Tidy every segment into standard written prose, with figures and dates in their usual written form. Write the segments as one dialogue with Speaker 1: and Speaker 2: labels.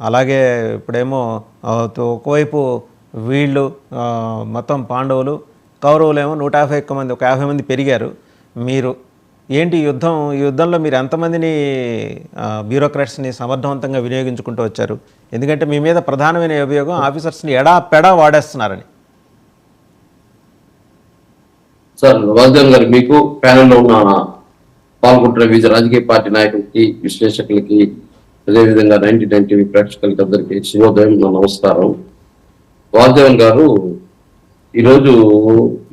Speaker 1: అలాగే ఇప్పుడేమో ఒకవైపు వీళ్ళు మొత్తం పాండవులు, కౌరవులేమో 151 మంది, ఒక 50 మంది పెరిగారు. మీరు ఏంటి ఈ యుద్ధంలో మీరు ఎంతమందిని బ్యూరోక్రాట్స్ని సమర్థవంతంగా వినియోగించుకుంటూ వచ్చారు? ఎందుకంటే మీ మీద ప్రధానమైన అభియోగం ఆఫీసర్స్ని ఎడాపెడా వాడేస్తున్నారని.
Speaker 2: సార్ వాసుదేవ్ గారు, మీకు ప్యానెల్లో ఉన్న పాల్గొంటున్న వివిధ రాజకీయ పార్టీ నాయకులకి, విశ్లేషకులకి, అదేవిధంగా 99 టీవీ ప్రేక్షకులకి అందరికీ శుభోదయం, నమస్కారం. వాసుదేవన్ గారు, ఈరోజు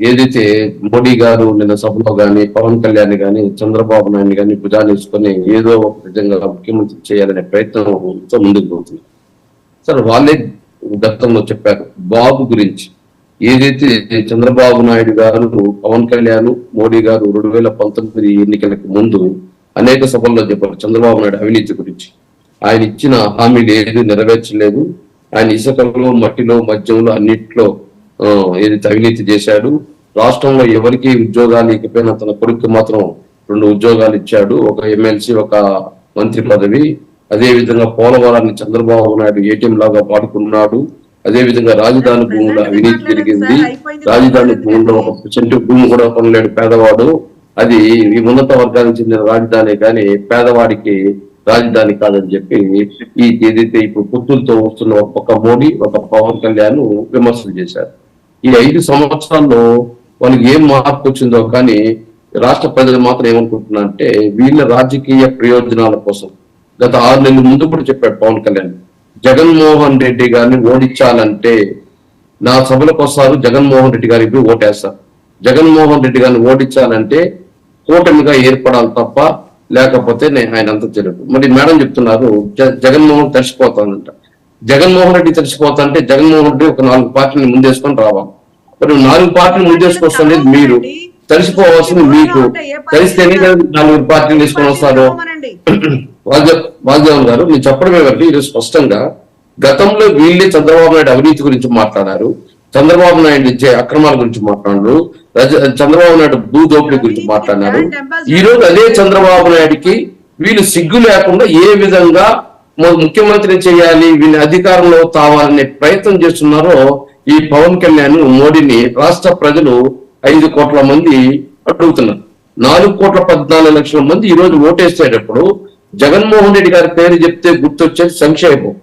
Speaker 2: ఏదైతే మోడీ గారు నిన్న సభలో కానీ, పవన్ కళ్యాణ్ కానీ, చంద్రబాబు నాయుడు కానీ భుజానేసుకొని ఏదో ఒక విధంగా ముఖ్యమంత్రి చేయాలనే ప్రయత్నంతో ముందుకు పోతుంది. సార్, వాళ్ళే గతంలో చెప్పారు బాబు గురించి. ఏదైతే చంద్రబాబు నాయుడు గారు, పవన్ కళ్యాణ్, మోడీ గారు 2019 ఎన్నికలకు ముందు అనేక సభల్లో చెప్పారు చంద్రబాబు నాయుడు అవినీతి గురించి. ఆయన ఇచ్చిన హామీలు ఏది నెరవేర్చలేదు. ఆయన ఇసుకలో, మట్టిలో, మద్యంలో అన్నిట్లో ఏదైతే అవినీతి చేశాడు. రాష్ట్రంలో ఎవరికి ఉద్యోగాలు ఇకపోయినా తన కొడుకు మాత్రం 2 ఉద్యోగాలు ఇచ్చాడు, ఒక ఎమ్మెల్సీ, ఒక మంత్రి పదవి. అదే విధంగా పోలవరాన్ని చంద్రబాబు నాయుడు ఏటీఎం లాగా వాడుకున్నాడు. అదే విధంగా రాజధాని భూములో అవినీతి జరిగింది. రాజధాని భూముల్లో 1 సెంటు భూమి కూడా కొనలేడు పేదవాడు. అది ఈ ఉన్నత వర్గానికి చెందిన రాజధాని కానీ పేదవాడికి రాజధాని కాదని చెప్పి ఈ ఏదైతే ఇప్పుడు పుత్తులతో వస్తున్న ఒక మోడీ, ఒక పవన్ కళ్యాణ్ విమర్శలు చేశారు. ఈ 5 సంవత్సరాల్లో వాళ్ళకి ఏం మార్పు వచ్చిందో కానీ రాష్ట్ర ప్రజలు మాత్రం ఏమనుకుంటున్నారంటే వీళ్ళ రాజకీయ ప్రయోజనాల కోసం గత 6 నెలల ముందు కూడా చెప్పాడు పవన్ కళ్యాణ్, జగన్మోహన్ రెడ్డి గారిని ఓడించాలంటే నా సభలకు వస్తారు, జగన్మోహన్ రెడ్డి గారికి ఓటేస్తారు. జగన్మోహన్ రెడ్డి గారిని ఓడించాలంటే కూటమిగా ఏర్పడాలి తప్ప లేకపోతే ఆయన అంత జరుగు. మరి మేడం చెప్తున్నారు జగన్మోహన్ తడిసిపోతానంట. జగన్మోహన్ రెడ్డి తడిసిపోతా అంటే జగన్మోహన్ రెడ్డి ఒక 4 పార్టీని ముందేసుకొని రావాలి. మరి 4 పార్టీలు ముందేసుకొస్తుంది మీరు, తడిసిపోవాల్సింది మీకు. తడిస్తేనే 4 పార్టీలు తీసుకొని వస్తారు. వాసుదేవన్ గారు, నేను చెప్పడమే బట్టి ఈరోజు స్పష్టంగా గతంలో వీళ్ళే చంద్రబాబు నాయుడు అవినీతి గురించి మాట్లాడారు, చంద్రబాబు నాయుడు ఇచ్చే అక్రమాల గురించి మాట్లాడారు, చంద్రబాబు నాయుడు భూ దోపిడీ గురించి మాట్లాడినారు. ఈ రోజు అదే చంద్రబాబు నాయుడికి వీళ్ళు సిగ్గు లేకుండా ఏ విధంగా ముఖ్యమంత్రిని చేయాలి, వీళ్ళని అధికారంలో తావాలనే ప్రయత్నం చేస్తున్నారో ఈ పవన్ కళ్యాణ్ మోడీని రాష్ట్ర ప్రజలు 5 కోట్ల మంది అడుగుతున్నారు. 4,14,00,000 మంది ఈ రోజు ఓటేసేటప్పుడు జగన్మోహన్ రెడ్డి గారి పేరు చెప్తే గుర్తొచ్చేది సంక్షేమం,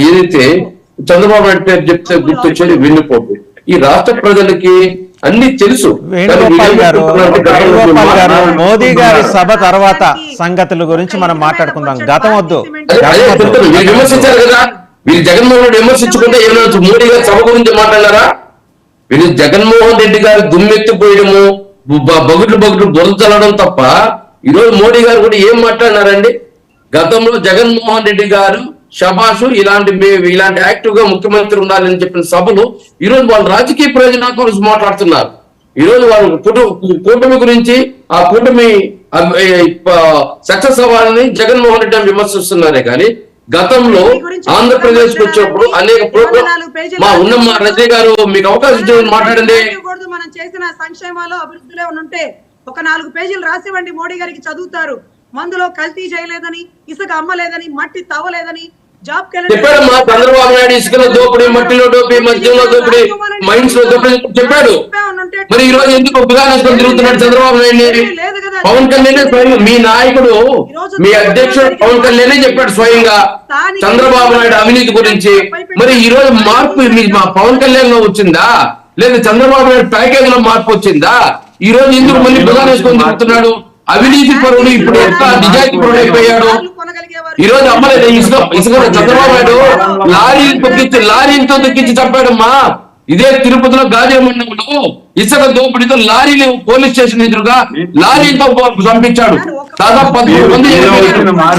Speaker 2: ఏదైతే చంద్రబాబు నాయుడు పేరు చెప్తే గుర్తొచ్చేది వెన్నుపోటు. ఈ రాష్ట్ర ప్రజలకి అన్ని తెలుసు.
Speaker 1: మోదీ గారి సభ తర్వాత సంగతుల గురించి మనం మాట్లాడుకుందాం, గతం వద్దు.
Speaker 2: విమర్శించారు కదా, వీళ్ళు జగన్మోహన్ రెడ్డి విమర్శించుకుంటే ఏమైనా మోడీ గారి సభ గురించి మాట్లాడారా? వీళ్ళు జగన్మోహన్ రెడ్డి గారి దుమ్మెత్తిపోయడము, బగుట్లు బురద చల్లడం తప్ప ఈరోజు మోడీ గారు కూడా ఏం మాట్లాడినారండి? గతంలో జగన్మోహన్ రెడ్డి గారు షబాషు ఇలాంటి యాక్టివ్ గా ముఖ్యమంత్రి ఉండాలని చెప్పిన సభలు ఈరోజు వాళ్ళ రాజకీయ ప్రయోజనాల గురించి మాట్లాడుతున్నారు. ఈరోజు వాళ్ళు కూటమి గురించి, ఆ కూటమి సక్సెస్ అవ్వాలని జగన్మోహన్ రెడ్డి విమర్శిస్తున్నారే కానీ గతంలో ఆంధ్రప్రదేశ్ కు వచ్చినప్పుడు అనేక ప్రోగ్రామ్ మా ఉన్నమ్మ రజనీ గారు మీకు అవకాశం ఇచ్చి మాట్లాడండి.
Speaker 3: మనం చేసిన సంక్షేమాలు అభివృద్ధిలో ఉంటే ఒక 4 పేజీలు రాసివ్వండి, మోడీ గారికి చదువుతారు. మందులో కల్తీ చేయలేదని, ఇసుక అమ్మలేదని, మట్టి తవ్వలేదని, జాబ్
Speaker 2: చెప్పాడు. మా చంద్రబాబు నాయుడు ఇసుకలో దోపిడీ, మట్టిలో దోపిడీ, మద్యంలో దోపిడీ, మైన్స్ లో దోపిడీ చెప్పాడు. మరి ఈ రోజు ఎందుకు ఉపయోగించుకొని తిరుగుతున్నాడు చంద్రబాబు నాయుడు? పవన్ కళ్యాణ్ మీ నాయకుడు, మీ అధ్యక్షుడు పవన్ కళ్యాణ్ చెప్పాడు స్వయంగా చంద్రబాబు నాయుడు అవినీతి గురించి. మరి ఈ రోజు మార్పు మా పవన్ కళ్యాణ్ లో వచ్చిందా, లేదా చంద్రబాబు నాయుడు ప్యాకేజ్ లో మార్పు వచ్చిందా? ఈ రోజు ఎందుకు మళ్ళీ ప్రధాని వేసుకొని తిరుగుతున్నాడు? అవినీతి పరుడు ఇప్పుడు ఎంత నిజాయితీ పరుడు అయిపోయాడు. ఈ రోజు అమ్మలేదు ఇసుక చంద్రబాబు నాయుడు లారీలతో దొక్కించి చంపాడమ్మా. ఇదే తిరుపతిలో గాజీ మండలంలో ఇసుక దోపిడీతో లారీలు పోలీస్ స్టేషన్ ఎదురుగా లారీలతో చంపించాడు. దాదాపు 13 మంది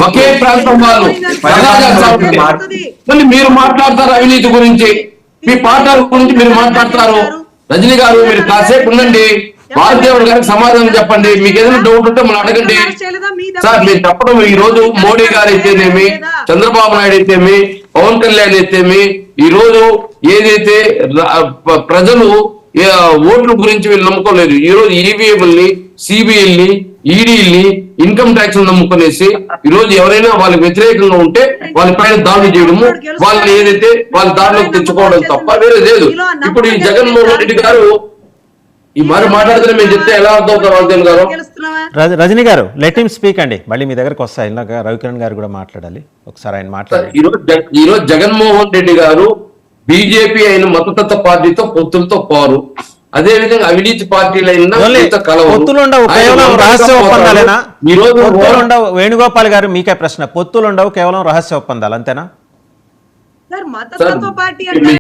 Speaker 2: ఒకే ప్రాంతం వాళ్ళు. మళ్ళీ మీరు మాట్లాడతారు అవినీతి గురించి, మీ పార్టీ గురించి మీరు మాట్లాడతారు. రజనీ గారు, మీరు కాసేపు ఉండండి, వాసుదేవుడు గారికి సమాధానం చెప్పండి. మీకు ఏదైనా డౌట్ ఉంటే మనం అడగండి. సార్, మీరు చెప్పడం ఈ రోజు మోడీ గారు అయితేనేమి, చంద్రబాబు నాయుడు అయితేమి, పవన్ కళ్యాణ్ అయితేమి, ఈ రోజు ఏదైతే ప్రజలు ఓట్ల గురించి వీళ్ళు నమ్ముకోలేదు. ఈ రోజు ఈవీఎంల్ని, సిబిఐల్ని, ఈడీల్ని ఇన్కమ్ ట్యాక్స్ నమ్ముకునేసి ఈ రోజు ఎవరైనా వాళ్ళకి వ్యతిరేకంగా ఉంటే వాళ్ళ పైన దాడులు చేయడము, వాళ్ళని ఏదైతే వాళ్ళ దారిలోకి తెచ్చుకోవడం తప్ప వేరే లేదు. ఇప్పుడు ఈ జగన్మోహన్ రెడ్డి గారు ఈ మరి మాట్లాడితే మేము చెప్తే ఎలా అర్థం అవుతారు వాగ్దేవ్ గారు?
Speaker 1: రజనీ గారు లెట్ హిమ్ స్పీక్ అండి, మళ్ళీ మీ దగ్గరకు వస్తాయి. ఇందాక రవికిరణ్ గారు కూడా మాట్లాడాలి, ఒకసారి ఆయన మాట్లాడాలి.
Speaker 2: ఈ రోజు జగన్మోహన్ రెడ్డి గారు బీజేపీ అయిన మతతత్వ పార్టీతో పొత్తులతో పోరు, అదే విధంగా అవినీతి పార్టీలైన
Speaker 1: పొత్తులు ఉండవు, కేవలం రహస్య ఒప్పందాలేనా?
Speaker 2: ఈ రోజు
Speaker 1: పొత్తులు ఉండవు. వేణుగోపాల్ గారు మీకే ప్రశ్న, పొత్తులు ఉండవు, కేవలం రహస్య ఒప్పందాలు అంతేనా?
Speaker 3: సార్ మతతత్వ పార్టీ అంటే